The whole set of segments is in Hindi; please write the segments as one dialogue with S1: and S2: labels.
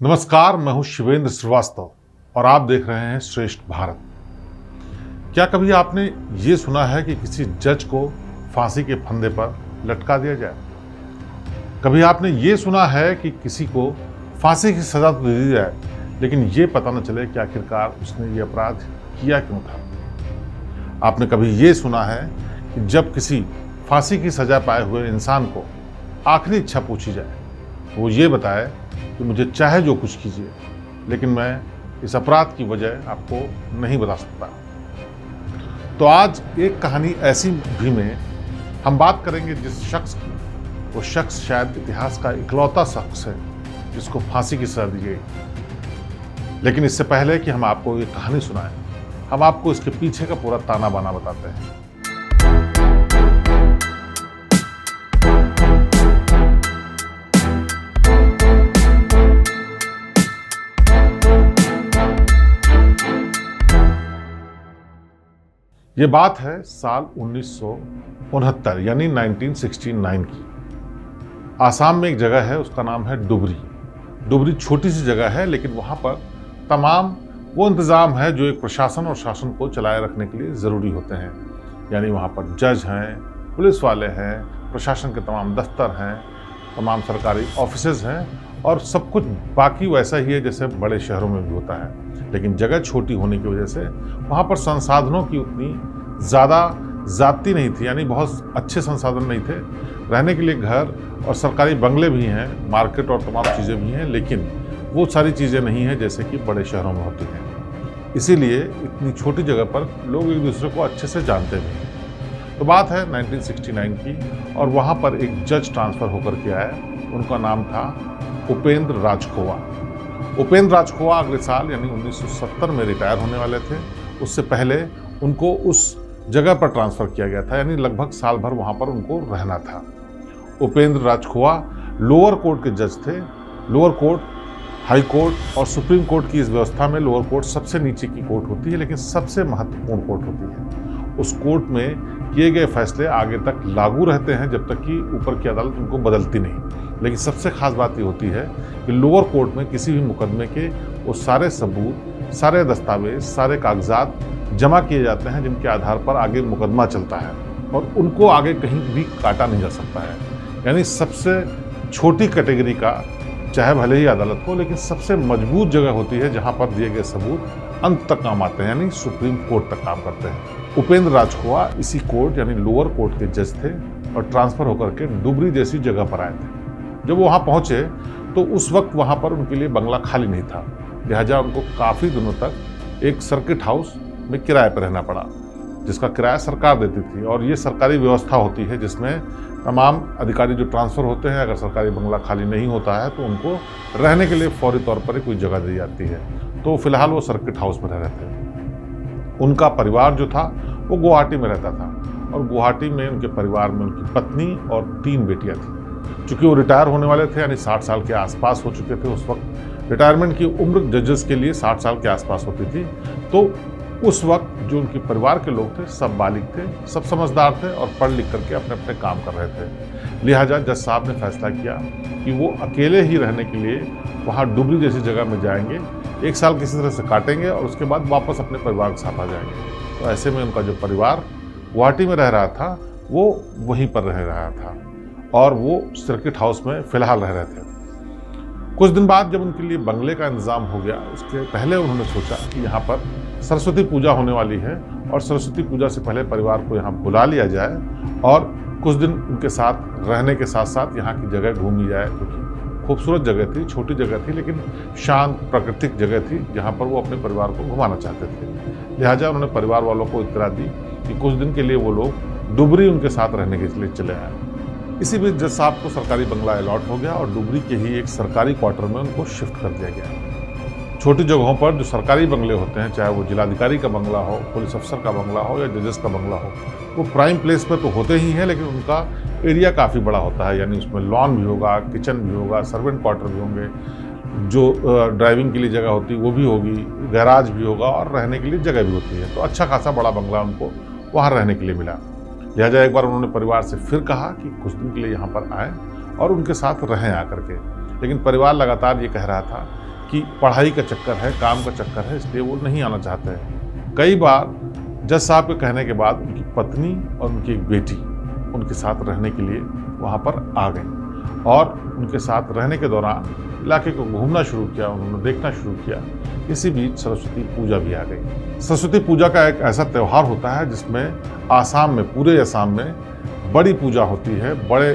S1: नमस्कार, मैं हूं शिवेंद्र श्रीवास्तव और आप देख रहे हैं श्रेष्ठ भारत। क्या कभी आपने ये सुना है कि किसी जज को फांसी के फंदे पर लटका दिया जाए? कभी आपने ये सुना है कि किसी को फांसी की सजा तो दे दी जाए, लेकिन ये पता न चले कि आखिरकार उसने ये अपराध किया क्यों था? आपने कभी ये सुना है कि जब किसी फांसी की सजा पाए हुए इंसान को आखिरी इच्छा पूछी जाए तो वो ये बताए कि मुझे चाहे जो कुछ कीजिए, लेकिन मैं इस अपराध की वजह आपको नहीं बता सकता। तो आज एक कहानी ऐसी भी में हम बात करेंगे जिस शख्स की, वो शख्स शायद इतिहास का इकलौता शख्स है जिसको फांसी की सजा दी गई। लेकिन इससे पहले कि हम आपको ये कहानी सुनाएं, हम आपको इसके पीछे का पूरा ताना बाना बताते हैं। ये बात है साल 1969 यानी 1969 की। आसाम में एक जगह है, उसका नाम है डुबरी। डुबरी छोटी सी जगह है, लेकिन वहाँ पर तमाम वो इंतज़ाम है जो एक प्रशासन और शासन को चलाए रखने के लिए ज़रूरी होते हैं। यानी वहाँ पर जज हैं, पुलिस वाले हैं, प्रशासन के तमाम दफ्तर हैं, तमाम सरकारी ऑफिसेज हैं और सब कुछ बाकी वैसा ही है जैसे बड़े शहरों में भी होता है। लेकिन जगह छोटी होने की वजह से वहाँ पर संसाधनों की उतनी ज़्यादा ज़्यादती नहीं थी, यानी बहुत अच्छे संसाधन नहीं थे। रहने के लिए घर और सरकारी बंगले भी हैं, मार्केट और तमाम चीज़ें भी हैं, लेकिन वो सारी चीज़ें नहीं हैं जैसे कि बड़े शहरों में होती हैं। इसीलिए इतनी छोटी जगह पर लोग एक दूसरे को अच्छे से जानते भी हैं। तो बात है 1969 की और वहाँ पर एक जज ट्रांसफ़र होकर के आए। उनका नाम था उपेंद्र राजखोवा। उपेंद्र राजखोवा अगले साल यानी 1970 में रिटायर होने वाले थे। उससे पहले उनको उस जगह पर ट्रांसफ़र किया गया था, यानी लगभग साल भर वहाँ पर उनको रहना था। उपेंद्र राजखोवा लोअर कोर्ट के जज थे। लोअर कोर्ट, हाई कोर्ट और सुप्रीम कोर्ट की इस व्यवस्था में लोअर कोर्ट सबसे नीचे की कोर्ट होती है, लेकिन सबसे महत्वपूर्ण कोर्ट होती है। उस कोर्ट में किए गए फैसले आगे तक लागू रहते हैं जब तक कि ऊपर की अदालत उनको बदलती नहीं। लेकिन सबसे खास बात ये होती है कि लोअर कोर्ट में किसी भी मुकदमे के वो सारे सबूत, सारे दस्तावेज, सारे कागजात जमा किए जाते हैं जिनके आधार पर आगे मुकदमा चलता है और उनको आगे कहीं भी काटा नहीं जा सकता है। यानी सबसे छोटी कैटेगरी का, चाहे भले ही अदालत हो, लेकिन सबसे मजबूत जगह होती है जहां पर दिए गए सबूत अंत तक काम आते हैं, यानी सुप्रीम कोर्ट तक काम करते हैं। उपेंद्र राजखोवा इसी कोर्ट यानी लोअर कोर्ट के जज थे और ट्रांसफ़र होकर के डुबरी जैसी जगह पर आए थे। जब वो वहाँ पहुँचे तो उस वक्त वहाँ पर उनके लिए बंगला खाली नहीं था, लिहाजा उनको काफ़ी दिनों तक एक सर्किट हाउस में किराए पर रहना पड़ा, जिसका किराया सरकार देती थी। और ये सरकारी व्यवस्था होती है जिसमें तमाम अधिकारी जो ट्रांसफ़र होते हैं, अगर सरकारी बंगला खाली नहीं होता है तो उनको रहने के लिए फौरी तौर पर कोई जगह दी जाती है। तो फिलहाल वो सर्किट हाउस में रह रहे थे। उनका परिवार जो था वो गुवाहाटी में रहता था और गुवाहाटी में उनके परिवार में उनकी पत्नी और 3 बेटियाँ थीं। चूँकि वो रिटायर होने वाले थे, यानी 60 साल के आसपास हो चुके थे। उस वक्त रिटायरमेंट की उम्र जजेस के लिए 60 साल के आसपास होती थी। तो उस वक्त जो उनके परिवार के लोग थे सब बालिग थे, सब समझदार थे और पढ़ लिख करके अपने अपने काम कर रहे थे। लिहाजा जज साहब ने फैसला किया कि वो अकेले ही रहने के लिए वहाँ डुबरी जैसी जगह में जाएंगे, 1 साल किसी तरह से काटेंगे और उसके बाद वापस अपने परिवार के साथ आ जाएंगे। तो ऐसे में उनका जो परिवार गुवाहाटी में रह रहा था वो वहीं पर रह रहा था और वो सर्किट हाउस में फ़िलहाल रह रहे थे। कुछ दिन बाद जब उनके लिए बंगले का इंतज़ाम हो गया, उसके पहले उन्होंने सोचा कि यहाँ पर सरस्वती पूजा होने वाली है और सरस्वती पूजा से पहले परिवार को यहाँ बुला लिया जाए और कुछ दिन उनके साथ रहने के साथ साथ यहाँ की जगह घूमी जाए, क्योंकि खूबसूरत जगह थी, छोटी जगह थी, लेकिन शांत प्राकृतिक जगह थी जहाँ पर वो अपने परिवार को घुमाना चाहते थे। लिहाजा उन्होंने परिवार वालों को इत्तला दी कि कुछ दिन के लिए वो लोग डुबरी उनके साथ रहने के लिए चले आए। इसी बीच जज साहब को सरकारी बंगला अलॉट हो गया और डुबरी के ही एक सरकारी क्वार्टर में उनको शिफ्ट कर दिया गया। छोटी जगहों पर जो सरकारी बंगले होते हैं, चाहे वो जिलाधिकारी का बंगला हो, पुलिस अफसर का बंगला हो या जजेस का बंगला हो, वो प्राइम प्लेस पर तो होते ही हैं, लेकिन उनका एरिया काफ़ी बड़ा होता है। यानी उसमें लॉन भी होगा, किचन भी होगा, सर्वेंट क्वार्टर भी होंगे, जो ड्राइविंग के लिए जगह होती है वो भी होगी, गैराज भी होगा और रहने के लिए जगह भी होती है। तो अच्छा खासा बड़ा बंगला उनको वहाँ रहने के लिए मिला। लिहाजा एक बार उन्होंने परिवार से फिर कहा कि कुछ दिन के लिए यहाँ पर आएँ और उनके साथ रहें आकर के। लेकिन परिवार लगातार ये कह रहा था कि पढ़ाई का चक्कर है, काम का चक्कर है, इसलिए वो नहीं आना चाहते हैं। कई बार जज साहब के कहने के बाद उनकी पत्नी और उनकी एक बेटी उनके साथ रहने के लिए वहाँ पर आ गई और उनके साथ रहने के दौरान इलाके को घूमना शुरू किया, उन्होंने देखना शुरू किया। इसी बीच सरस्वती पूजा भी आ गई। सरस्वती पूजा का एक ऐसा त्यौहार होता है जिसमें आसाम में, पूरे आसाम में बड़ी पूजा होती है, बड़े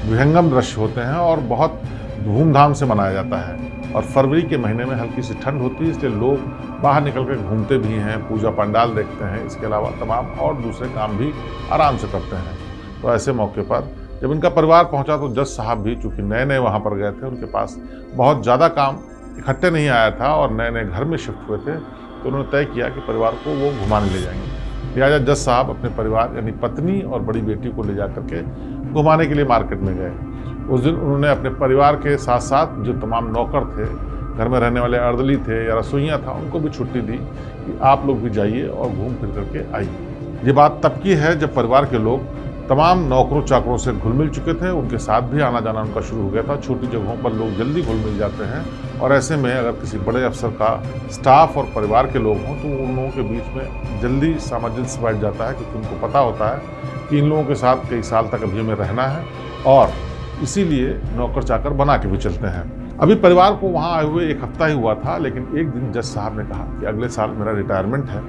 S1: विहंगम दृश्य होते हैं और बहुत धूमधाम से मनाया जाता है। और फरवरी के महीने में हल्की सी ठंड होती है, इसलिए लोग बाहर निकल कर घूमते भी हैं, पूजा पंडाल देखते हैं, इसके अलावा तमाम और दूसरे काम भी आराम से करते हैं। तो ऐसे मौके पर जब इनका परिवार पहुंचा तो जज साहब भी चूँकि नए नए वहाँ पर गए थे, उनके पास बहुत ज़्यादा काम इकट्ठे नहीं आया था और नए नए घर में शिफ्ट हुए थे, तो उन्होंने तय किया कि परिवार को वो घुमाने ले जाएंगे। लिहाजा जज साहब अपने परिवार यानी पत्नी और बड़ी बेटी को ले जा करके घुमाने के लिए मार्केट में गए। उस दिन उन्होंने अपने परिवार के साथ साथ जो तमाम नौकर थे, घर में रहने वाले अर्दली थे या रसोइयाँ था, उनको भी छुट्टी दी कि आप लोग भी जाइए और घूम फिर करके आइए। ये बात तब की है जब परिवार के लोग तमाम नौकरों चाकरों से घुल मिल चुके थे, उनके साथ भी आना जाना उनका शुरू हो गया था। छोटी जगहों पर लोग जल्दी घुल मिल जाते हैं और ऐसे में अगर किसी बड़े अफसर का स्टाफ और परिवार के लोग हों तो उन लोगों के बीच में जल्दी सामंजस्य बैठ जाता है, क्योंकि उनको पता होता है कि इन लोगों के साथ कई साल तक अभी हमें रहना है और इसीलिए नौकर चाकर बना के भी चलते हैं। अभी परिवार को वहाँ आए हुए एक हफ्ता ही हुआ था, लेकिन एक दिन जज साहब ने कहा कि अगले साल मेरा रिटायरमेंट है,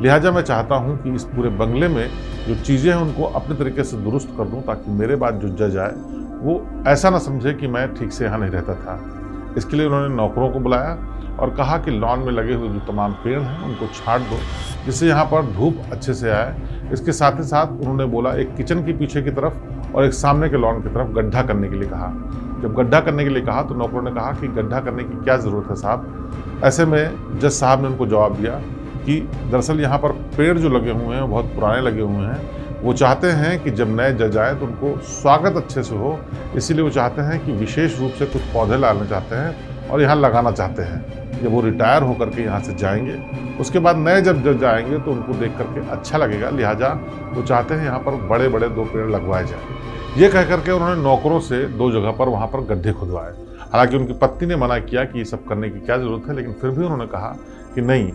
S1: लिहाजा मैं चाहता हूँ कि इस पूरे बंगले में जो चीज़ें हैं उनको अपने तरीके से दुरुस्त कर दूँ, ताकि मेरे बाद जो जज आए वो ऐसा ना समझे कि मैं ठीक से यहाँ नहीं रहता था। इसके लिए उन्होंने नौकरों को बुलाया और कहा कि लॉन में लगे हुए जो तमाम पेड़ हैं उनको छांट दो, जिससे यहाँ पर धूप अच्छे से आए। इसके साथ ही साथ उन्होंने बोला एक किचन के पीछे की तरफ और एक सामने के लॉन की तरफ गड्ढा करने के लिए कहा। जब गड्ढा करने के लिए कहा तो नौकरों ने कहा कि गड्ढा करने की क्या ज़रूरत है साहब। ऐसे में जज साहब ने उनको जवाब दिया कि दरअसल यहाँ पर पेड़ जो लगे हुए हैं बहुत पुराने लगे हुए हैं, वो चाहते हैं कि जब नए जज आए तो उनको स्वागत अच्छे से हो, इसीलिए वो चाहते हैं कि विशेष रूप से कुछ पौधे लाना चाहते हैं और यहाँ लगाना चाहते हैं। जब वो रिटायर होकर के यहाँ से जाएंगे उसके बाद नए जब जज आएंगे तो उनको देख करके अच्छा लगेगा, लिहाजा वो चाहते हैं यहाँ पर बड़े बड़े 2 पेड़ लगवाए जाएँ। ये कह करके उन्होंने नौकरों से 2 जगह पर वहाँ पर गड्ढे खुदवाए। हालांकि उनकी पत्नी ने मना किया कि ये सब करने की क्या ज़रूरत है, लेकिन फिर भी उन्होंने कहा कि नहीं,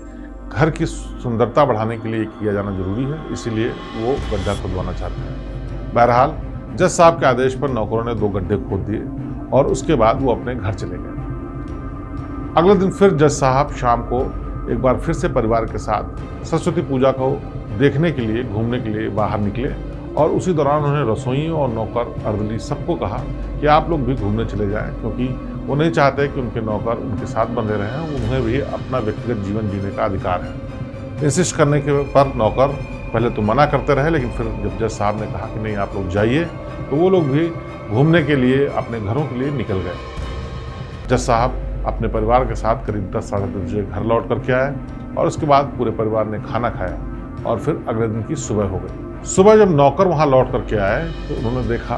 S1: घर की सुंदरता बढ़ाने के लिए किया जाना जरूरी है, इसीलिए वो गड्ढा खुदवाना चाहते हैं। बहरहाल जज साहब के आदेश पर नौकरों ने 2 गड्ढे खोद दिए और उसके बाद वो अपने घर चले गए। अगले दिन फिर जज साहब शाम को एक बार फिर से परिवार के साथ सरस्वती पूजा को देखने के लिए, घूमने के लिए बाहर निकले और उसी दौरान उन्होंने रसोइयों और नौकर अर्दली सबको कहा कि आप लोग भी घूमने चले जाएं, क्योंकि वो नहीं चाहते कि उनके नौकर उनके साथ बंधे रहें, उन्हें भी अपना व्यक्तिगत जीवन जीने का अधिकार है। इंसिस्ट करने के पर नौकर पहले तो मना करते रहे, लेकिन फिर जब जज साहब ने कहा कि नहीं आप लोग जाइए, तो वो लोग भी घूमने के लिए अपने घरों के लिए निकल गए। जज साहब अपने परिवार के साथ करीब 10 साढ़े 10 बजे घर लौट करके आए और उसके बाद पूरे परिवार ने खाना खाया और फिर अगले दिन की सुबह हो गई। सुबह जब नौकर वहाँ लौट करके आए तो उन्होंने देखा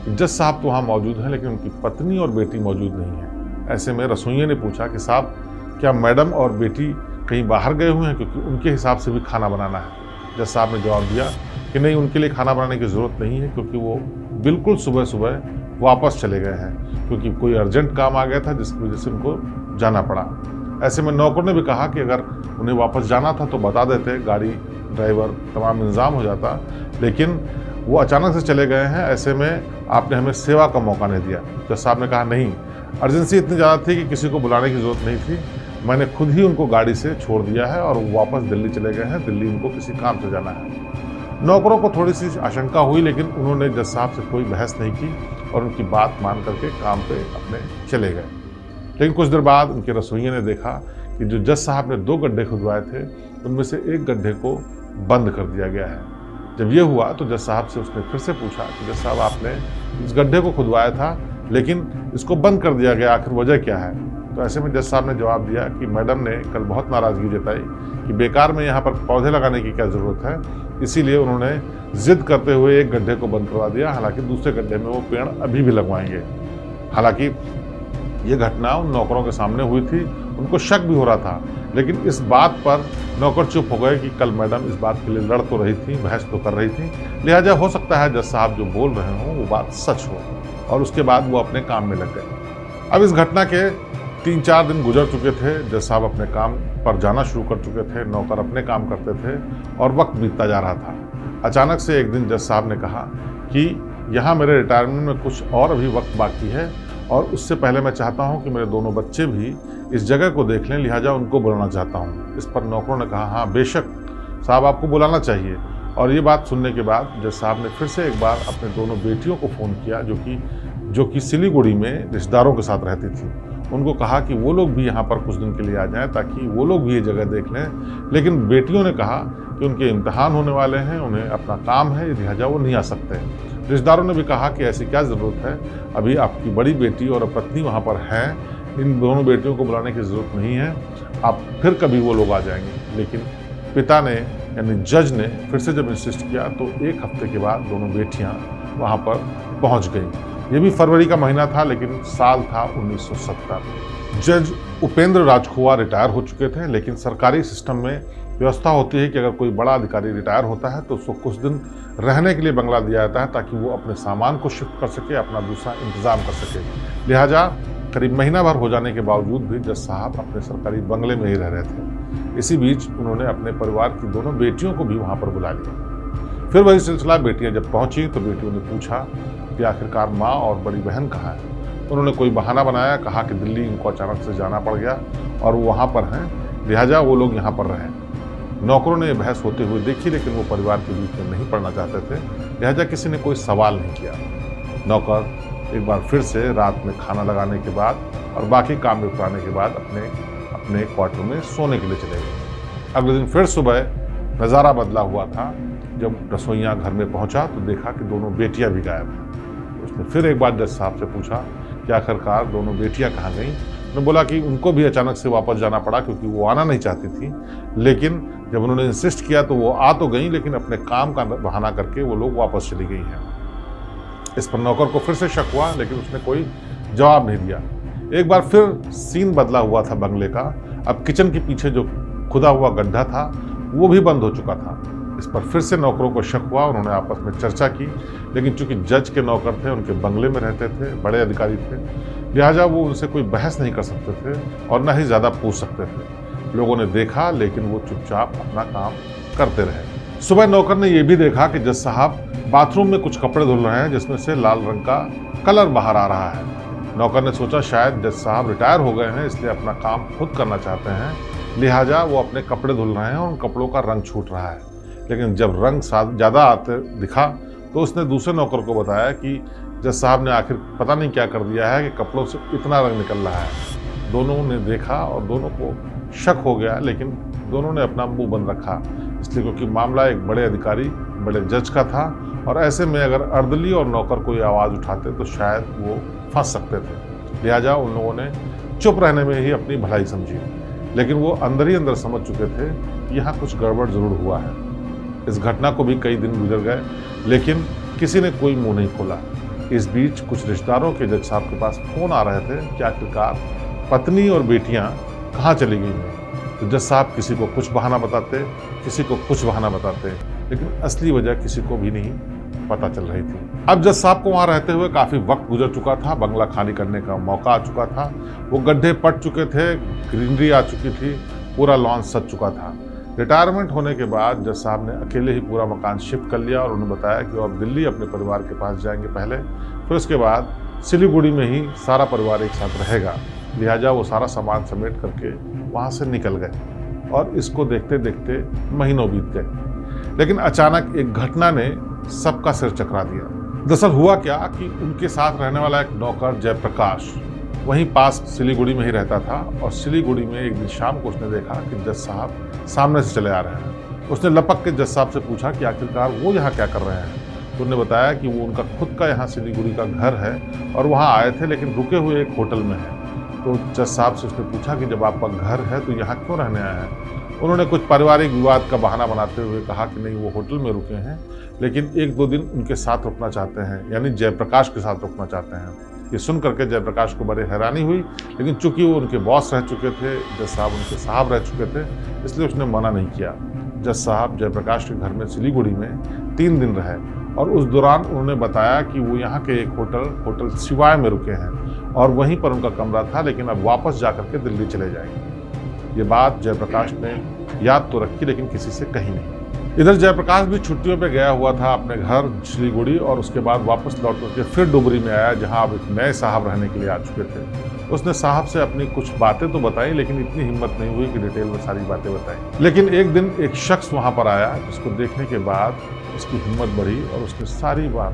S1: कि जज साहब तो वहाँ मौजूद हैं, लेकिन उनकी पत्नी और बेटी मौजूद नहीं है। ऐसे में रसोइये ने पूछा कि साहब क्या मैडम और बेटी कहीं बाहर गए हुए हैं, क्योंकि उनके हिसाब से भी खाना बनाना है। जज साहब ने जवाब दिया कि नहीं, उनके लिए खाना बनाने की ज़रूरत नहीं है, क्योंकि वो बिल्कुल सुबह सुबह वापस चले गए हैं, क्योंकि कोई अर्जेंट काम आ गया था जिसकी वजह से उनको जाना पड़ा। ऐसे में नौकर ने भी कहा कि अगर उन्हें वापस जाना था तो बता देते, गाड़ी ड्राइवर तमाम इंतज़ाम हो जाता, लेकिन वो अचानक से चले गए हैं, ऐसे में आपने हमें सेवा का मौका नहीं दिया। जज साहब ने कहा नहीं, अर्जेंसी इतनी ज़्यादा थी कि किसी को बुलाने की ज़रूरत नहीं थी, मैंने खुद ही उनको गाड़ी से छोड़ दिया है और वो वापस दिल्ली चले गए हैं, दिल्ली उनको किसी काम से जाना है। नौकरों को थोड़ी सी आशंका हुई, लेकिन उन्होंने जज साहब से कोई बहस नहीं की और उनकी बात मान करके काम पे अपने चले गए। लेकिन कुछ देर बाद उनके रसोइये ने देखा कि जो जज साहब ने 2 गड्ढे खुदवाए थे उनमें से एक गड्ढे को बंद कर दिया गया है। जब ये हुआ तो जज साहब से उसने फिर से पूछा कि जज साहब आपने इस गड्ढे को खुदवाया था लेकिन इसको बंद कर दिया गया, आखिर वजह क्या है? तो ऐसे में जज साहब ने जवाब दिया कि मैडम ने कल बहुत नाराज़गी जताई कि बेकार में यहाँ पर पौधे लगाने की क्या ज़रूरत है, इसीलिए उन्होंने जिद करते हुए एक गड्ढे को बंद करवा दिया। हालांकि दूसरे गड्ढे में वो पेड़ अभी भी लगवाएंगे। हालांकि ये घटना उन नौकरों के सामने हुई थी, उनको शक भी हो रहा था, लेकिन इस बात पर नौकर चुप हो गए कि कल मैडम इस बात के लिए लड़ तो रही थी, बहस तो कर रही थी, लिहाजा हो सकता है जज साहब जो बोल रहे हों वो बात सच हो, और उसके बाद वो अपने काम में लग गए। अब इस घटना के 3-4 दिन गुजर चुके थे। जज साहब अपने काम पर जाना शुरू कर चुके थे, नौकर अपने काम करते थे और वक्त बीतता जा रहा था। अचानक से एक दिन जज साहब ने कहा कि यहाँ मेरे रिटायरमेंट में कुछ और अभी वक्त बाकी है और उससे पहले मैं चाहता हूँ कि मेरे दोनों बच्चे भी इस जगह को देख लें, लिहाजा उनको बुलाना चाहता हूँ। इस पर नौकरों ने कहा, हाँ बेशक साहब, आपको बुलाना चाहिए। और ये बात सुनने के बाद जज साहब ने फिर से एक बार अपने दोनों बेटियों को फ़ोन किया जो कि सिलीगुड़ी में रिश्तेदारों के साथ रहती थी। उनको कहा कि वो लोग भी यहाँ पर कुछ दिन के लिए आ जाएं ताकि वो लोग भी ये जगह देख लें। लेकिन बेटियों ने कहा कि उनके इम्तिहान होने वाले हैं, उन्हें अपना काम है, लिहाजा वो नहीं आ सकते। रिश्तेदारों ने भी कहा कि ऐसी क्या ज़रूरत है, अभी आपकी बड़ी बेटी और पत्नी वहाँ पर हैं, इन दोनों बेटियों को बुलाने की ज़रूरत नहीं है, आप फिर कभी वो लोग आ जाएंगे। लेकिन पिता ने यानी जज ने फिर से जब इंसिस्ट किया तो 1 हफ्ते के बाद दोनों बेटियाँ वहाँ पर पहुँच गईं। ये भी फरवरी का महीना था, लेकिन साल था 1970। जज उपेंद्र राजखुआ रिटायर हो चुके थे, लेकिन सरकारी सिस्टम में व्यवस्था होती है कि अगर कोई बड़ा अधिकारी रिटायर होता है तो उसको कुछ दिन रहने के लिए बंगला दिया जाता है ताकि वो अपने सामान को शिफ्ट कर सके, अपना दूसरा इंतज़ाम कर सके। लिहाजा करीब महीना भर हो जाने के बावजूद भी जज साहब अपने सरकारी बंगले में ही रह रहे थे। इसी बीच उन्होंने अपने परिवार की दोनों बेटियों को भी वहाँ पर बुला लिया। फिर वही सिलसिला, बेटियाँ जब पहुँची तो बेटियों ने पूछा कि आखिरकार माँ और बड़ी बहन कहाँ है। उन्होंने कोई बहाना बनाया, कहा कि दिल्ली इनको अचानक से जाना पड़ गया और वो वहाँ पर हैं, लिहाजा वो लोग यहाँ पर रहें। नौकरों ने बहस होते हुए देखी, लेकिन वो परिवार के बीच में नहीं पड़ना चाहते थे, लिहाजा किसी ने कोई सवाल नहीं किया। नौकर एक बार फिर से रात में खाना लगाने के बाद और बाकी काम निपटाने के बाद अपने क्वार्टर में सोने के लिए चले गए। अगले दिन फिर सुबह नज़ारा बदला हुआ था। जब रसोइया घर में पहुंचा तो देखा कि दोनों बेटियां भी गायब हैं। उसने फिर एक बार जज साहब से पूछा कि आखिरकार दोनों बेटियां कहाँ गईं। उन्होंने बोला कि उनको भी अचानक से वापस जाना पड़ा क्योंकि वो आना नहीं चाहती थी, लेकिन जब उन्होंने इंसिस्ट किया तो वो आ तो गई, लेकिन अपने काम का बहाना करके वो लोग वापस चली गई हैं। इस पर नौकर को फिर से शक हुआ, लेकिन उसने कोई जवाब नहीं दिया। एक बार फिर सीन बदला हुआ था बंगले का। अब किचन के पीछे जो खुदा हुआ गड्ढा था वो भी बंद हो चुका था। इस पर फिर से नौकरों को शक हुआ। उन्होंने आपस में चर्चा की, लेकिन चूंकि जज के नौकर थे, उनके बंगले में रहते थे, बड़े अधिकारी थे, लिहाजा वो उनसे कोई बहस नहीं कर सकते थे और न ही ज़्यादा पूछ सकते थे। लोगों ने देखा, लेकिन वो चुपचाप अपना काम करते रहे। सुबह नौकर ने यह भी देखा कि जज साहब बाथरूम में कुछ कपड़े धुल रहे हैं जिसमें से लाल रंग का कलर बाहर आ रहा है। नौकर ने सोचा शायद जज साहब रिटायर हो गए हैं, इसलिए अपना काम खुद करना चाहते हैं, लिहाजा वो अपने कपड़े धुल रहे हैं और उन कपड़ों का रंग छूट रहा है। लेकिन जब रंग ज़्यादा आते दिखा तो उसने दूसरे नौकर को बताया कि जज साहब ने आखिर पता नहीं क्या कर दिया है कि कपड़ों से इतना रंग निकल रहा है। दोनों ने देखा और दोनों को शक हो गया, लेकिन दोनों ने अपना मुंह बंद रखा, इसलिए क्योंकि मामला एक बड़े अधिकारी, बड़े जज का था और ऐसे में अगर अर्दली और नौकर कोई आवाज़ उठाते तो शायद वो फंस सकते थे। लिहाजा उन लोगों ने चुप रहने में ही अपनी भलाई समझी, लेकिन वो अंदर ही अंदर समझ चुके थे कि यहाँ कुछ गड़बड़ ज़रूर हुआ है। इस घटना को भी कई दिन गुजर गए, लेकिन किसी ने कोई मुंह नहीं खोला। इस बीच कुछ रिश्तेदारों के जज साहब के पास फ़ोन आ रहे थे कि आखिरकार पत्नी और बेटियाँ कहाँ चली गई हैं। तो जज साहब किसी को कुछ बहाना बताते, किसी को कुछ बहाना बताते, लेकिन असली वजह किसी को भी नहीं पता चल रही थी। अब जज साहब को वहाँ रहते हुए काफ़ी वक्त गुजर चुका था, बंगला खाली करने का मौका आ चुका था, वो गड्ढे पट चुके थे, ग्रीनरी आ चुकी थी, पूरा लॉन सज चुका था। रिटायरमेंट होने के बाद जज साहब ने अकेले ही पूरा मकान शिफ्ट कर लिया और उन्होंने बताया कि वो अब दिल्ली अपने परिवार के पास जाएंगे पहले, फिर उसके बाद सिलीगुड़ी में ही सारा परिवार एक साथ रहेगा। लिहाजा वो सारा सामान समेट करके वहाँ से निकल गए और इसको देखते देखते महीनों बीत गए। लेकिन अचानक एक घटना ने सबका सिर चकरा दिया। दरअसल हुआ क्या कि उनके साथ रहने वाला एक नौकर जयप्रकाश वहीं पास सिलीगुड़ी में ही रहता था और सिलीगुड़ी में एक दिन शाम को उसने देखा कि जज साहब सामने से चले आ रहे हैं। उसने लपक के जज साहब से पूछा कि आखिरकार वो यहाँ क्या कर रहे हैं। तो उन्होंने बताया कि वो उनका खुद का यहाँ सिलीगुड़ी का घर है और वहाँ आए थे, लेकिन रुके हुए एक होटल में है। तो जज साहब से उसने पूछा कि जब आपका घर है तो यहाँ क्यों रहने आए हैं। उन्होंने कुछ पारिवारिक विवाद का बहाना बनाते हुए कहा कि नहीं, वो होटल में रुके हैं, लेकिन 1-2 दिन उनके साथ रुकना चाहते हैं, यानी जयप्रकाश के साथ रुकना चाहते हैं। ये सुन करके जयप्रकाश को बड़ी हैरानी हुई, लेकिन चूंकि वो उनके बॉस रह चुके थे, जज साहब उनके साहब रह चुके थे, इसलिए उसने मना नहीं किया। जज साहब जयप्रकाश के घर में सिलीगुड़ी में 3 दिन रहे और उस दौरान उन्होंने बताया कि वो यहाँ के एक होटल शिवाय में रुके हैं और वहीं पर उनका कमरा था, लेकिन अब वापस जाकर के दिल्ली चले जाएंगे। ये बात जयप्रकाश ने याद तो रखी, लेकिन किसी से कही नहीं। इधर जयप्रकाश भी छुट्टियों पे गया हुआ था अपने घर सिलीगुड़ी, और उसके बाद वापस लौट करके फिर डुबरी में आया, जहां अब एक नए साहब रहने के लिए आ चुके थे। उसने साहब से अपनी कुछ बातें तो बताई, लेकिन इतनी हिम्मत नहीं हुई कि डिटेल में सारी बातें बताई। लेकिन एक दिन एक शख्स वहां पर आया, जिसको देखने के बाद उसकी हिम्मत बढ़ी और उसने सारी बात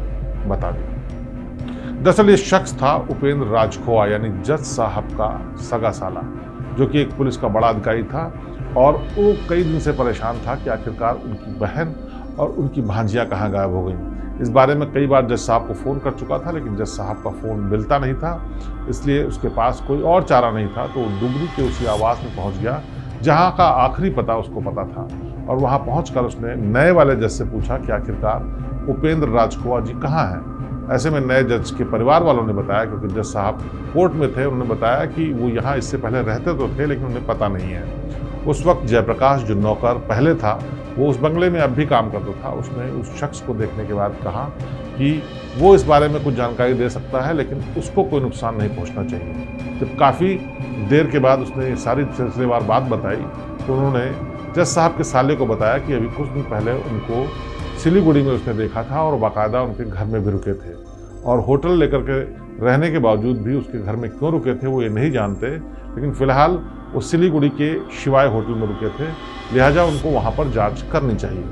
S1: बता दी। दरअसल ये शख्स था उपेंद्र राजखोवा, यानी जज साहब का सगा साला, जो कि एक पुलिस का बड़ा अधिकारी था। और वो कई दिन से परेशान था कि आखिरकार उनकी बहन और उनकी भांजियाँ कहाँ गायब हो गई। इस बारे में कई बार जज साहब को फ़ोन कर चुका था, लेकिन जज साहब का फ़ोन मिलता नहीं था, इसलिए उसके पास कोई और चारा नहीं था। तो वो डुबरी के उसी आवास में पहुंच गया जहां का आखिरी पता उसको पता था, और वहां पहुंचकर उसने नए वाले जज से पूछा कि आखिरकार उपेंद्र राजखोवा जी कहाँ हैं। ऐसे में नए जज के परिवार वालों ने बताया, क्योंकि जज साहब कोर्ट में थे, उन्होंने बताया कि वो यहाँ इससे पहले रहते तो थे, लेकिन उन्हें पता नहीं है। उस वक्त जयप्रकाश, जो नौकर पहले था, वो उस बंगले में अब भी काम करता था। उसने उस शख्स को देखने के बाद कहा कि वो इस बारे में कुछ जानकारी दे सकता है, लेकिन उसको कोई नुकसान नहीं पहुंचना चाहिए। जब काफ़ी देर के बाद उसने ये सारी सिलसिलेवार बात बताई, तो उन्होंने जज साहब के साले को बताया कि अभी कुछ दिन पहले उनको सिलीगुड़ी में उसने देखा था, और बाकायदा उनके घर में भी रुके थे, और होटल लेकर के रहने के बावजूद भी उसके घर में क्यों रुके थे वो ये नहीं जानते। लेकिन फिलहाल वो सिलीगुड़ी के शिवाय होटल में रुके थे, लिहाजा उनको वहाँ पर जांच करनी चाहिए।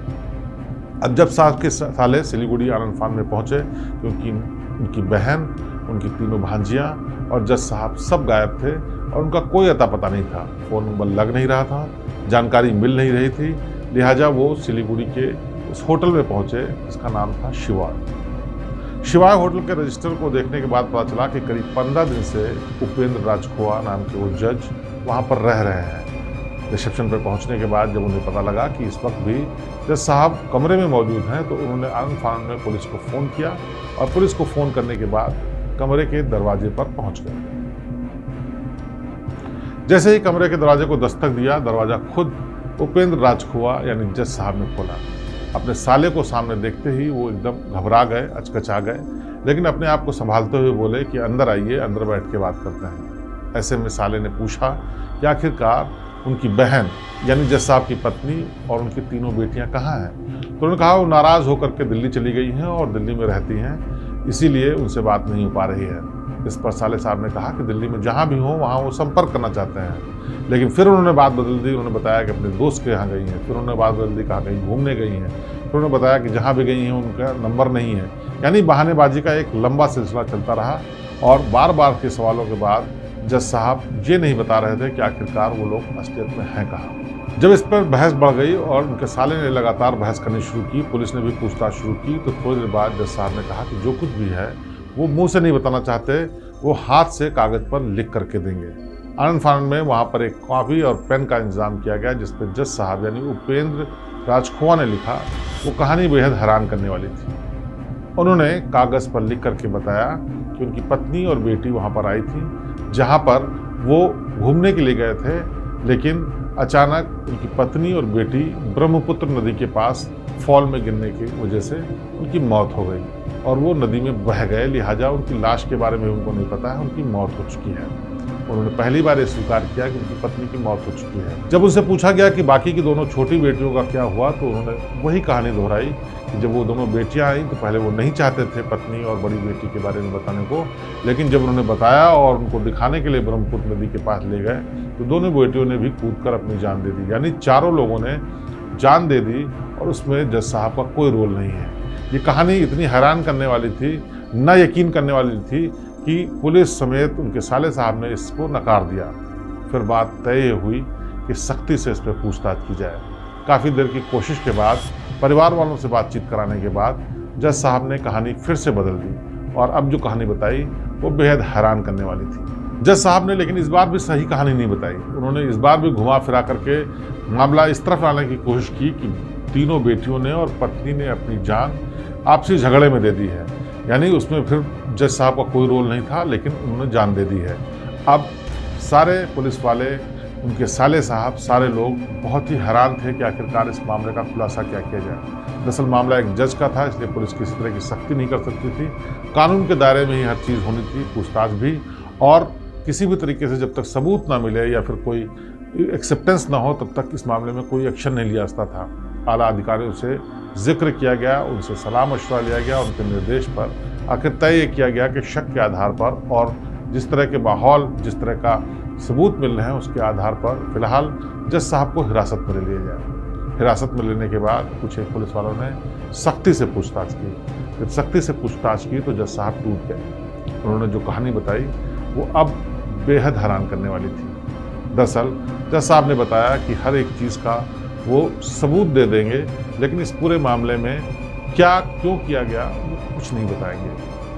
S1: अब जब साहब के साले सिलीगुड़ी आनंद फान में पहुँचे, क्योंकि उनकी बहन, उनकी तीनों भांजियाँ और जज साहब सब गायब थे, और उनका कोई अता पता नहीं था। फ़ोन नंबर लग नहीं रहा था, जानकारी मिल नहीं रही थी, लिहाजा वो सिलीगुड़ी के उस होटल में पहुँचे जिसका नाम था शिवाय होटल के रजिस्टर को देखने के बाद पता चला कि करीब 15 दिन से उपेंद्र राजखोवा नाम के वो जज वहाँ पर रह रहे हैं। रिसेप्शन पर पहुँचने के बाद जब उन्हें पता लगा कि इस वक्त भी जज साहब कमरे में मौजूद हैं, तो उन्होंने आनंद फानन में पुलिस को फ़ोन किया, और पुलिस को फ़ोन करने के बाद कमरे के दरवाजे पर पहुँच गए। जैसे ही कमरे के दरवाजे को दस्तक दिया, दरवाज़ा खुद उपेंद्र राजखोवा यानी जज साहब ने खोला। अपने साले को सामने देखते ही वो एकदम घबरा गए, अचकचा गए, लेकिन अपने आप को संभालते हुए बोले कि अंदर आइए, अंदर बैठ के बात करते हैं। ऐसे में साले ने पूछा कि आखिरकार उनकी बहन यानी जज साहब की पत्नी और उनकी तीनों बेटियां कहाँ हैं। तो उन्होंने कहा वो नाराज़ होकर के दिल्ली चली गई हैं और दिल्ली में रहती हैं, इसीलिए उनसे बात नहीं हो पा रही है। इस पर साले साहब ने कहा कि दिल्ली में जहाँ भी हो वहाँ वो संपर्क करना चाहते हैं। लेकिन फिर उन्होंने बात बदल दी, उन्होंने बताया कि अपने दोस्त के यहाँ गई हैं। फिर उन्होंने बात बदल दी, कहा कहीं घूमने गई हैं। फिर उन्होंने बताया कि जहाँ भी गई हैं उनका नंबर नहीं है। यानी बहानेबाजी का एक लंबा सिलसिला चलता रहा, और बार बार के सवालों के बाद जज साहब ये नहीं बता रहे थे कि आखिरकार वो लोग असलियत में हैं कहाँ। जब इस पर बहस बढ़ गई और उनके साले ने लगातार बहस करनी शुरू की, पुलिस ने भी पूछताछ शुरू की, तो थोड़ी देर बाद जज साहब ने कहा कि जो कुछ भी है वो मुंह से नहीं बताना चाहते, वो हाथ से कागज़ पर लिख करके देंगे। आनंद फानन में वहाँ पर एक कॉपी और पेन का इंतजाम किया गया, जिस पर जज साहब यानी उपेंद्र राजखोवा ने लिखा। वो कहानी बेहद हैरान करने वाली थी। उन्होंने कागज़ पर लिख करके बताया कि उनकी पत्नी और बेटी वहाँ पर आई थी, जहाँ पर वो घूमने के लिए गए थे, लेकिन अचानक उनकी पत्नी और बेटी ब्रह्मपुत्र नदी के पास फॉल में गिरने की वजह से उनकी मौत हो गई, और वो नदी में बह गए। लिहाजा उनकी लाश के बारे में उनको नहीं पता है, उनकी मौत हो चुकी है। उन्होंने पहली बार ये स्वीकार किया कि उनकी पत्नी की मौत हो चुकी है। जब उनसे पूछा गया कि बाकी की दोनों छोटी बेटियों का क्या हुआ, तो उन्होंने वही कहानी दोहराई कि जब वो दोनों बेटियां आईं तो पहले वो नहीं चाहते थे पत्नी और बड़ी बेटी के बारे में बताने को, लेकिन जब उन्होंने बताया और उनको दिखाने के लिए ब्रह्मपुत्र नदी के पास ले गए, तो दोनों बेटियों ने भी कूदकर अपनी जान दे दी। यानी चारों लोगों ने जान दे दी, और उसमें जज साहब का कोई रोल नहीं है। ये कहानी इतनी हैरान करने वाली थी, ना यकीन करने वाली थी, कि पुलिस समेत उनके साले साहब ने इसको नकार दिया। फिर बात तय हुई कि सख्ती से इस पर पूछताछ की जाए। काफ़ी देर की कोशिश के बाद, परिवार वालों से बातचीत कराने के बाद, जज साहब ने कहानी फिर से बदल दी, और अब जो कहानी बताई वो बेहद हैरान करने वाली थी। जज साहब ने लेकिन इस बार भी सही कहानी नहीं बताई। उन्होंने इस बार भी घुमा फिरा करके मामला इस तरफ लाने की कोशिश की कि तीनों बेटियों ने और पत्नी ने अपनी जान आपसी झगड़े में दे दी है। यानी उसमें फिर जज साहब का कोई रोल नहीं था, लेकिन उन्होंने जान दे दी है। अब सारे पुलिस वाले, उनके साले साहब, सारे लोग बहुत ही हैरान थे कि आखिरकार इस मामले का खुलासा क्या किया जाए। दरअसल मामला एक जज का था, इसलिए पुलिस किसी तरह की सख्ती नहीं कर सकती थी। कानून के दायरे में ही हर चीज़ होनी थी, पूछताछ भी, और किसी भी तरीके से जब तक सबूत ना मिले या फिर कोई एक्सेप्टेंस ना हो तब तक इस मामले में कोई एक्शन नहीं लिया जाता था। आला अधिकारियों से जिक्र किया गया, उनसे सलाह मशवरा लिया गया, उनके निर्देश पर आखिर तय ये किया गया कि शक के आधार पर और जिस तरह के माहौल, जिस तरह का सबूत मिल रहे हैं उसके आधार पर फिलहाल जज साहब को हिरासत में ले लिया जाए। हिरासत में लेने के बाद कुछ एक पुलिस वालों ने सख्ती से पूछताछ की। जब सख्ती से पूछताछ की तो जज साहब टूट गए। उन्होंने जो कहानी बताई वो अब बेहद हैरान करने वाली थी। दरअसल जज साहब ने बताया कि हर एक चीज़ का वो सबूत दे देंगे, लेकिन इस पूरे मामले में क्या क्यों किया गया वो कुछ नहीं बताएंगे।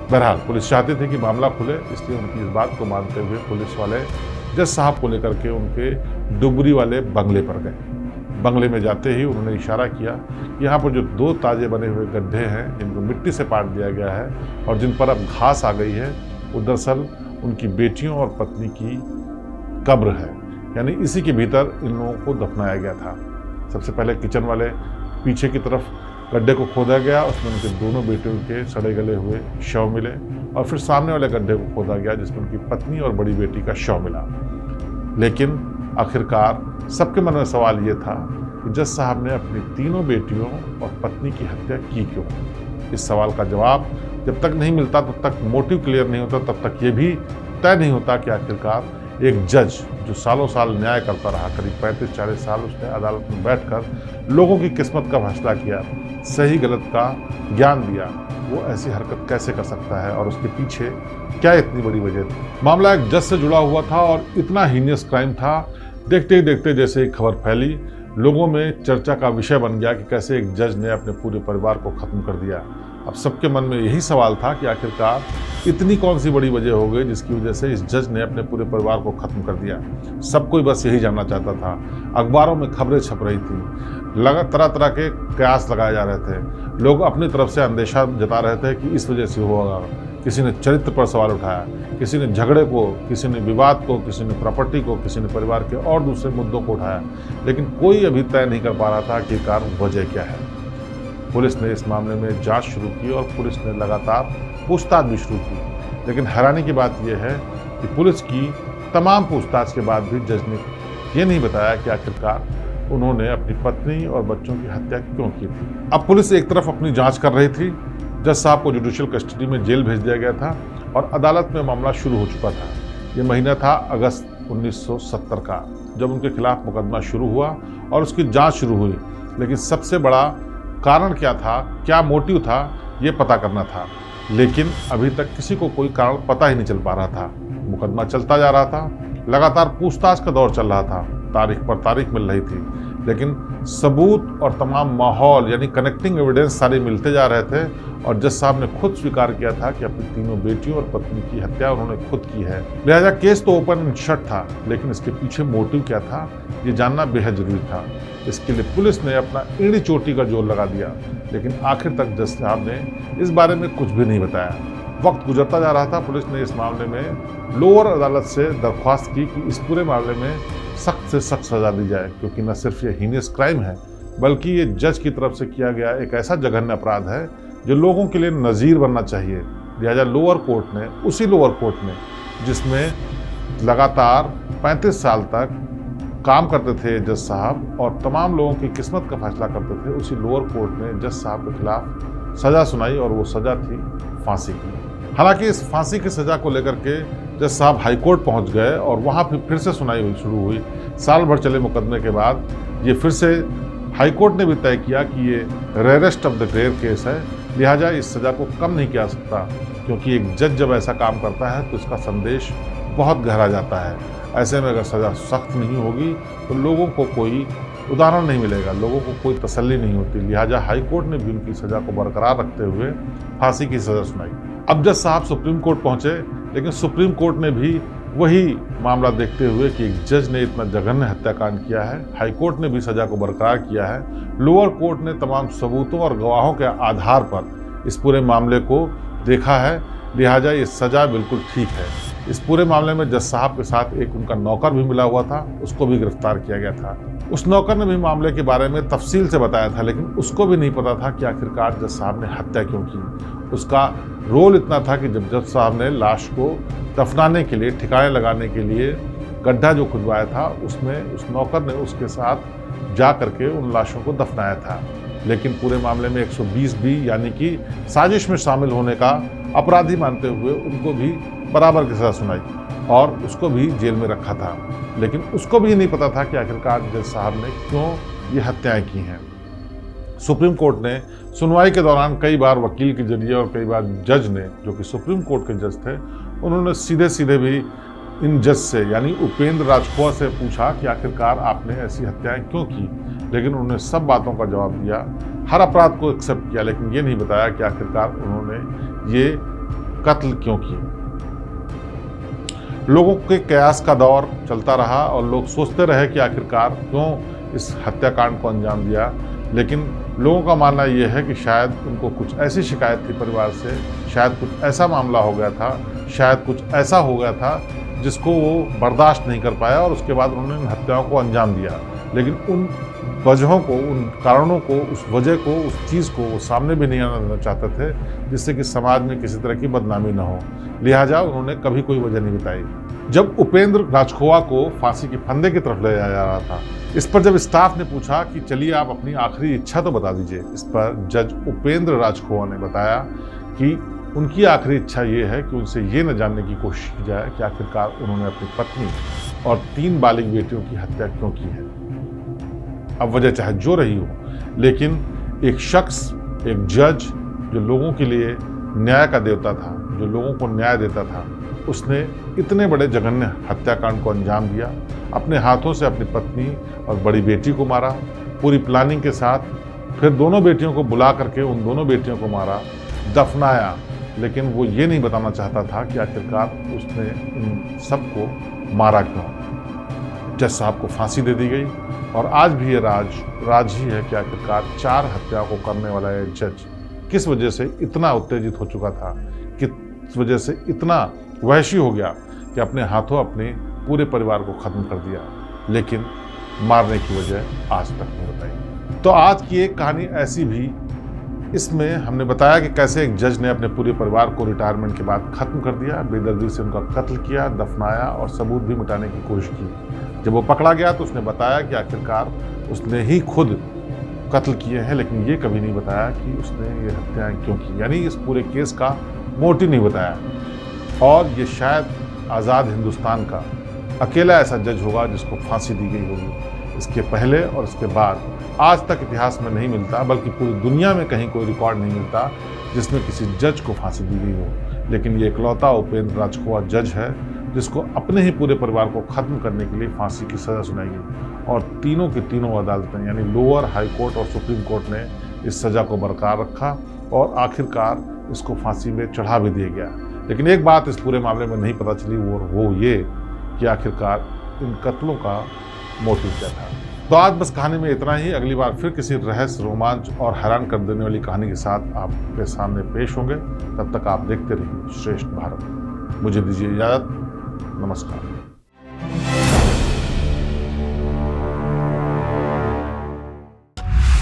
S1: बहरहाल पुलिस चाहती थी कि मामला खुले, इसलिए उनकी इस बात को मानते हुए पुलिस वाले जज साहब को लेकर के उनके डुबरी वाले बंगले पर गए। बंगले में जाते ही उन्होंने इशारा किया कि यहाँ पर जो 2 ताजे बने हुए गड्ढे हैं जिनको मिट्टी से पाट दिया गया है और जिन पर अब घास आ गई है, वो दरअसल उनकी बेटियों और पत्नी की कब्र है, यानी इसी के भीतर इन लोगों को दफनाया गया था। सबसे पहले किचन वाले पीछे की तरफ गड्ढे को खोदा गया, उसमें उनके दोनों बेटियों के सड़े गले हुए शव मिले और फिर सामने वाले गड्ढे को खोदा गया जिसमें उनकी पत्नी और बड़ी बेटी का शव मिला। लेकिन आखिरकार सबके मन में सवाल ये था कि जज साहब ने अपनी तीनों बेटियों और पत्नी की हत्या की क्यों। इस सवाल का जवाब जब तक नहीं मिलता, तब तक मोटिव क्लियर नहीं होता, तब तक ये भी तय नहीं होता कि आखिरकार एक जज जो सालों साल न्याय करता रहा, करीब 35-40 साल उसने अदालत में बैठकर लोगों की किस्मत का फैसला किया, सही गलत का ज्ञान दिया, वो ऐसी हरकत कैसे कर सकता है और उसके पीछे क्या इतनी बड़ी वजह थी। मामला एक जज से जुड़ा हुआ था और इतना हीनियस क्राइम था, देखते ही देखते जैसे एक खबर फैली, लोगों में चर्चा का विषय बन गया कि कैसे एक जज ने अपने पूरे परिवार को खत्म कर दिया। अब सबके मन में यही सवाल था कि आखिरकार इतनी कौन सी बड़ी वजह हो गई जिसकी वजह से इस जज ने अपने पूरे परिवार को खत्म कर दिया। सब कोई बस यही जानना चाहता था। अखबारों में खबरें छप रही थी, तरह तरह के कयास लगाए जा रहे थे, लोग अपनी तरफ से अंदेशा जता रहे थे कि इस वजह से होगा। किसी ने चरित्र पर सवाल उठाया, किसी ने झगड़े को, किसी ने विवाद को, किसी ने प्रॉपर्टी को, किसी ने परिवार के और दूसरे मुद्दों को उठाया, लेकिन कोई अभी तय नहीं कर पा रहा था कि कारण वजह क्या है। पुलिस ने इस मामले में जांच शुरू की और पुलिस ने लगातार पूछताछ भी शुरू की, लेकिन हैरानी की बात यह है कि पुलिस की तमाम पूछताछ के बाद भी जज ने ये नहीं बताया कि आखिरकार उन्होंने अपनी पत्नी और बच्चों की हत्या क्यों की थी। अब पुलिस एक तरफ अपनी जांच कर रही थी, जज साहब को जुडिशियल कस्टडी में जेल भेज दिया गया था और अदालत में मामला शुरू हो चुका था। ये महीना था अगस्त 1970 का, जब उनके खिलाफ मुकदमा शुरू हुआ और उसकी जांच शुरू हुई। लेकिन सबसे बड़ा कारण क्या था, क्या मोटिव था, ये पता करना था, लेकिन अभी तक किसी को कोई कारण पता ही नहीं चल पा रहा था। मुकदमा चलता जा रहा था, लगातार पूछताछ का दौर चल रहा था, तारीख पर तारीख मिल रही थी, लेकिन सबूत और तमाम माहौल यानी कनेक्टिंग एविडेंस सारे मिलते जा रहे थे और जज साहब ने खुद स्वीकार किया था कि अपनी तीनों बेटियों और पत्नी की हत्या उन्होंने खुद की है। लिहाजा केस तो ओपन एंड शट था, लेकिन इसके पीछे मोटिव क्या था ये जानना बेहद जरूरी था। इसके लिए पुलिस ने अपना एड़ी चोटी का जोर लगा दिया, लेकिन आखिर तक जज साहब ने इस बारे में कुछ भी नहीं बताया। वक्त गुजरता जा रहा था, पुलिस ने इस मामले में लोअर अदालत से दरख्वास्त की कि इस पूरे मामले में सख्त से सख्त सजा दी जाए, क्योंकि न सिर्फ ये हीनियस क्राइम है बल्कि ये जज की तरफ से किया गया एक ऐसा जघन्य अपराध है जो लोगों के लिए नज़ीर बनना चाहिए। लिहाजा लोअर कोर्ट ने, उसी लोअर कोर्ट ने जिसमें लगातार 35 साल तक काम करते थे जज साहब और तमाम लोगों की किस्मत का फैसला करते थे, उसी लोअर कोर्ट ने जज साहब के खिलाफ सज़ा सुनाई और वो सज़ा थी फांसी की। हालांकि इस फांसी की सज़ा को लेकर के जज साहब हाई कोर्ट पहुंच गए और वहां फिर से सुनाई शुरू हुई। साल भर चले मुकदमे के बाद ये फिर से हाई कोर्ट ने भी तय किया कि ये rarest of the rare case है, लिहाजा इस सज़ा को कम नहीं किया सकता, क्योंकि एक जज जब ऐसा काम करता है तो इसका संदेश बहुत गहरा जाता है। ऐसे में अगर सज़ा सख्त नहीं होगी तो लोगों को कोई उदाहरण नहीं मिलेगा, लोगों को कोई तसल्ली नहीं होती। लिहाजा हाई कोर्ट ने भी उनकी सज़ा को बरकरार रखते हुए फांसी की सज़ा सुनाई। अब जज साहब सुप्रीम कोर्ट पहुंचे, लेकिन सुप्रीम कोर्ट ने भी वही मामला देखते हुए कि एक जज ने इतना जघन्य हत्याकांड किया है, हाई कोर्ट ने भी सज़ा को बरकरार किया है। लोअर कोर्ट ने तमाम सबूतों और गवाहों के आधार पर इस पूरे मामले को देखा है, लिहाजा ये सज़ा बिल्कुल ठीक है। इस पूरे मामले में जज साहब के साथ एक उनका नौकर भी मिला हुआ था, उसको भी गिरफ्तार किया गया था। उस नौकर ने भी मामले के बारे में तफसील से बताया था, लेकिन उसको भी नहीं पता था कि आखिरकार जज साहब ने हत्या क्यों की। उसका रोल इतना था कि जब जज साहब ने लाश को दफनाने के लिए, ठिकाने लगाने के लिए गड्ढा जो खुदवाया था, उसमें उस नौकर ने उसके साथ जा करके उन लाशों को दफनाया था। लेकिन पूरे मामले में 120 बी यानी कि साजिश में शामिल होने का अपराधी मानते हुए उनको भी बराबर की सजा सुनाई और उसको भी जेल में रखा था। लेकिन उसको भी नहीं पता था कि आखिरकार जज साहब ने क्यों ये हत्याएं की हैं। सुप्रीम कोर्ट ने सुनवाई के दौरान कई बार वकील के जरिए और कई बार जज ने, जो कि सुप्रीम कोर्ट के जज थे, उन्होंने सीधे सीधे भी इन जज से यानी उपेंद्र राजखोवा से पूछा कि आखिरकार आपने ऐसी हत्याएं क्यों की। लेकिन उन्होंने सब बातों का जवाब दिया, हर अपराध को एक्सेप्ट किया, लेकिन ये नहीं बताया कि आखिरकार उन्होंने ये कत्ल क्यों किए। लोगों के कयास का दौर चलता रहा और लोग सोचते रहे कि आखिरकार क्यों इस हत्याकांड को अंजाम दिया। लेकिन लोगों का मानना यह है कि शायद उनको कुछ ऐसी शिकायत थी परिवार से, शायद कुछ ऐसा मामला हो गया था, शायद कुछ ऐसा हो गया था जिसको वो बर्दाश्त नहीं कर पाया और उसके बाद उन्होंने इन हत्याओं को अंजाम दिया। लेकिन उन वजहों को, उन कारणों को, उस वजह को, उस चीज़ को वो सामने भी नहीं आना चाहते थे जिससे कि समाज में किसी तरह की बदनामी न हो। लिहाजा उन्होंने कभी कोई वजह नहीं बताई। जब उपेंद्र राजखोवा को फांसी के फंदे की तरफ ले जाया जा रहा था, इस पर जब स्टाफ ने पूछा कि चलिए आप अपनी आखिरी इच्छा तो बता दीजिए, इस पर जज उपेंद्र राजखोवा ने बताया कि उनकी आखिरी इच्छा ये है कि उनसे ये न जानने की कोशिश की जाए कि आखिरकार उन्होंने अपनी पत्नी और 3 बालिग बेटियों की हत्या क्यों की है। अब वजह चाहे जो रही हो, लेकिन एक शख्स, एक जज जो लोगों के लिए न्याय का देवता था, जो लोगों को न्याय देता था, उसने इतने बड़े जघन्य हत्याकांड को अंजाम दिया। अपने हाथों से अपनी पत्नी और बड़ी बेटी को मारा, पूरी प्लानिंग के साथ। फिर दोनों बेटियों को बुला करके उन दोनों बेटियों को मारा, दफनाया। लेकिन वो ये नहीं बताना चाहता था कि आखिरकार उसने इन सबको मारा क्यों। जज साहब को फांसी दे दी गई और आज भी ये राज ही है कि आखिरकार 4 हत्याओं को करने वाला ये जज किस वजह से इतना उत्तेजित हो चुका था, किस वजह से इतना वहशी हो गया कि अपने हाथों अपने पूरे परिवार को खत्म कर दिया, लेकिन मारने की वजह आज तक नहीं बताई। तो आज की एक कहानी ऐसी भी, इसमें हमने बताया कि कैसे एक जज ने अपने पूरे परिवार को रिटायरमेंट के बाद खत्म कर दिया, बेदर्दी से उनका कत्ल किया, दफनाया और सबूत भी मिटाने की कोशिश की। जब वो पकड़ा गया तो उसने बताया कि आखिरकार उसने ही खुद कत्ल किए हैं, लेकिन ये कभी नहीं बताया कि उसने ये हत्याएं क्यों की, यानी इस पूरे केस का मोटिव नहीं बताया। और ये शायद आज़ाद हिंदुस्तान का अकेला ऐसा जज होगा जिसको फांसी दी गई होगी। इसके पहले और इसके बाद आज तक इतिहास में नहीं मिलता, बल्कि पूरी दुनिया में कहीं कोई रिकॉर्ड नहीं मिलता जिसमें किसी जज को फांसी दी गई हो। लेकिन ये इकलौता उपेंद्र राजखोवा जज है जिसको अपने ही पूरे परिवार को ख़त्म करने के लिए फांसी की सज़ा सुनाई गई और तीनों की तीनों अदालतें यानी लोअर, हाई कोर्ट और सुप्रीम कोर्ट ने इस सज़ा को बरकरार रखा और आखिरकार इसको फांसी में चढ़ा भी दिया गया। लेकिन एक बात इस पूरे मामले में नहीं पता चली, वो ये कि आखिरकार इन कत्लों का मोटिव क्या था। तो आज बस कहानी में इतना ही। अगली बार फिर किसी रहस्य, रोमांच और हैरान कर देने वाली कहानी के साथ आपके सामने पेश होंगे। तब तक आप देखते रहिए श्रेष्ठ भारत। मुझे दीजिए इजाजत। नमस्कार।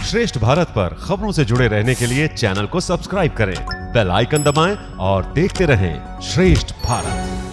S2: श्रेष्ठ भारत पर खबरों से जुड़े रहने के लिए चैनल को सब्सक्राइब करें, बेल आइकन दबाएं और देखते रहें श्रेष्ठ भारत।